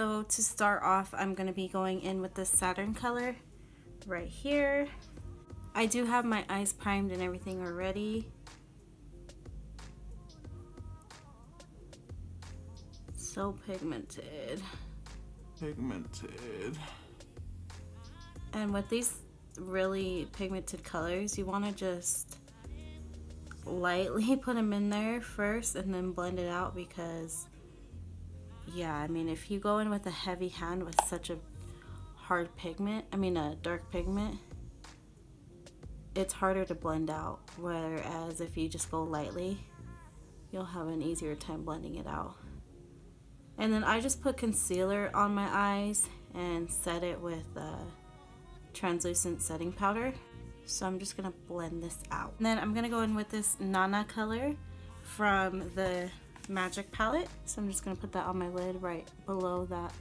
So to start off, I'm going to be going in with this Saturn color right here. I do have my eyes primed and everything already. So pigmented. And with these really pigmented colors, you want to just lightly put them in there first and then blend it out, because yeah, I mean, if you go in with a heavy hand with such a hard pigment, a dark pigment, it's harder to blend out, whereas if you just go lightly, you'll have an easier time blending it out. And then I just put concealer on my eyes and set it with translucent setting powder. So I'm just gonna blend this out. And then I'm gonna go in with this Nana color from the Magic palette. So I'm just gonna put that on my lid right below that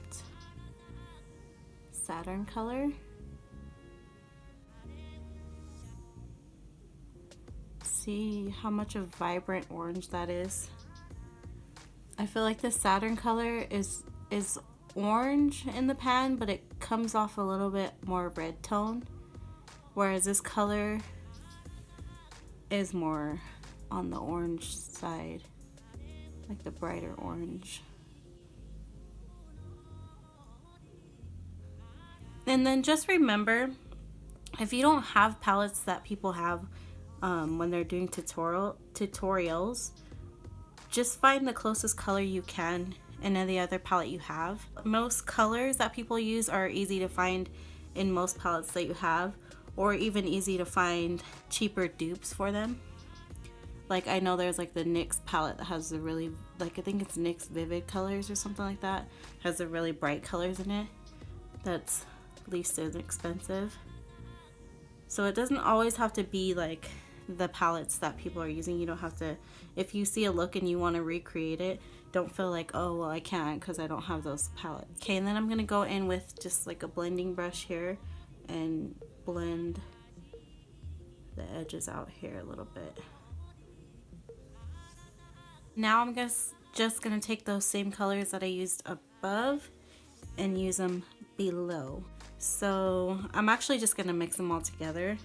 Saturn color. See how much of vibrant orange that is. I feel like the Saturn color is orange in the pan, but it comes off a little bit more red tone, whereas this color is more on the orange side, like the brighter orange. And then just remember, if you don't have palettes that people have when they're doing tutorials, just find the closest color you can in any other palette you have. Most colors that people use are easy to find in most palettes that you have, or even easy to find cheaper dupes for them. Like I know there's like the NYX palette that has the really, like I think it's NYX Vivid colors or something like that, has the really bright colors in it. That's least as expensive. So it doesn't always have to be like the palettes that people are using. You don't have to, if you see a look and you want to recreate it, don't feel like, oh well, I can't because I don't have those palettes. Okay, and then I'm gonna go in with just like a blending brush here and blend the edges out here a little bit. Now I'm just gonna take those same colors that I used above and use them below. So I'm actually just gonna mix them all together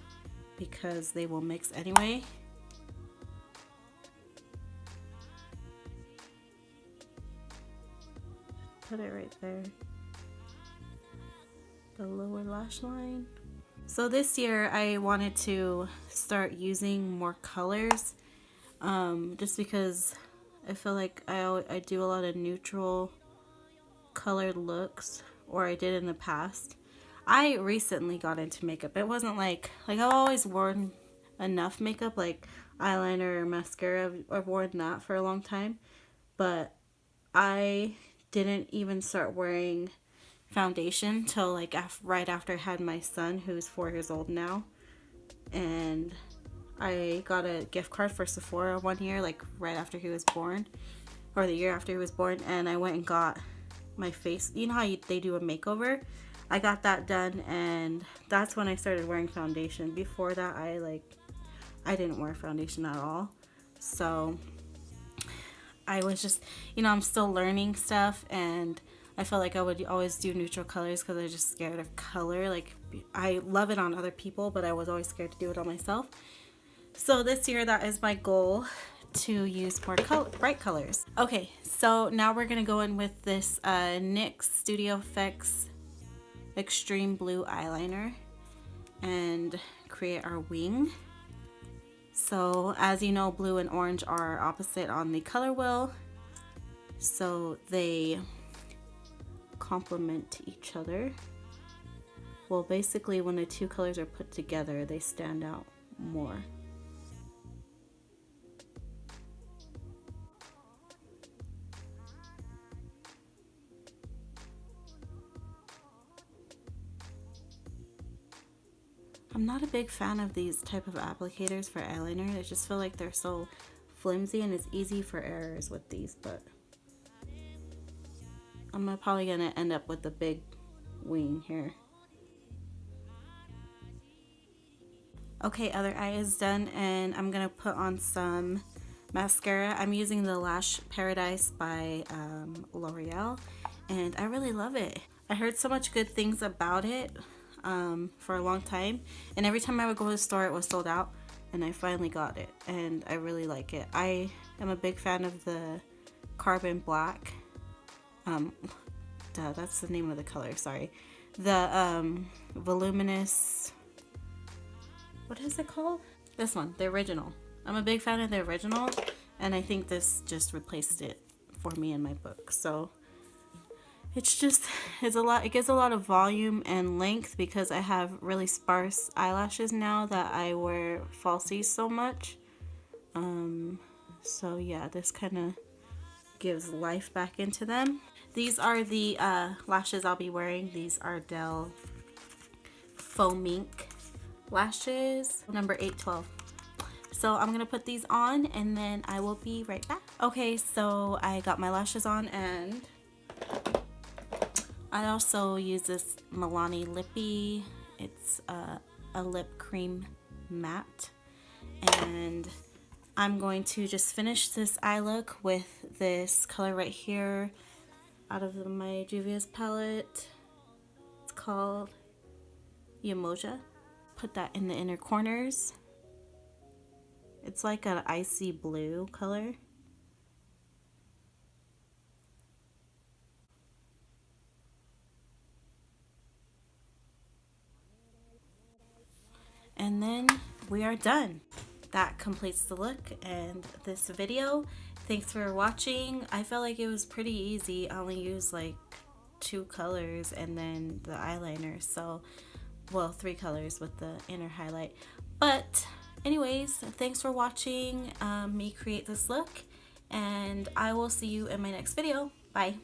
because they will mix anyway. Put it right there, the lower lash line. So this year I wanted to start using more colors, just because I feel like I do a lot of neutral colored looks, or I did in the past. I recently got into makeup. It wasn't like I've always worn enough makeup, like eyeliner or mascara. I've worn that for a long time, but I didn't even start wearing foundation till like right after I had my son, who's 4 years old now. And I got a gift card for Sephora one year, like right after he was born, or the year after he was born, and I went and got my face, you know how they do a makeover? I got that done, and that's when I started wearing foundation. Before that, I didn't wear foundation at all. So I was just, I'm still learning stuff, and I felt like I would always do neutral colors because I was just scared of color. Like, I love it on other people, but I was always scared to do it on myself. So this year, that is my goal, to use more bright colors. Okay, so now we're gonna go in with this NYX Studio Effects Extreme Blue eyeliner and create our wing. So as you know, blue and orange are opposite on the color wheel, so they complement each other. Well, basically when the two colors are put together, they stand out more. I'm not a big fan of these type of applicators for eyeliner. I just feel like they're so flimsy and it's easy for errors with these, but I'm probably gonna end up with a big wing here. Okay, other eye is done, and I'm gonna put on some mascara. I'm using the Lash Paradise by L'Oreal, and I really love it. I heard so much good things about it for a long time, and every time I would go to the store it was sold out, and I finally got it and I really like it. I am a big fan of the carbon black. That's the name of the color, sorry. The voluminous, what is it called? This one, the original. I'm a big fan of the original, and I think this just replaced it for me in my book. So it's a lot, it gives a lot of volume and length because I have really sparse eyelashes now that I wear falsies so much. So yeah, this kind of gives life back into them. These are the lashes I'll be wearing. These are Dell Faux Mink lashes, number 812. So I'm gonna put these on and then I will be right back. Okay, so I got my lashes on, and I also use this Milani Lippy. It's a lip cream matte, and I'm going to just finish this eye look with this color right here out of my Juvia's palette. It's called Yamoja. Put that in the inner corners. It's like an icy blue color. And then we are done. That completes the look and this video. Thanks for watching. I felt like it was pretty easy. I only used like 2 colors and then the eyeliner. So, well, 3 colors with the inner highlight. But anyways, thanks for watching me create this look, and I will see you in my next video. Bye.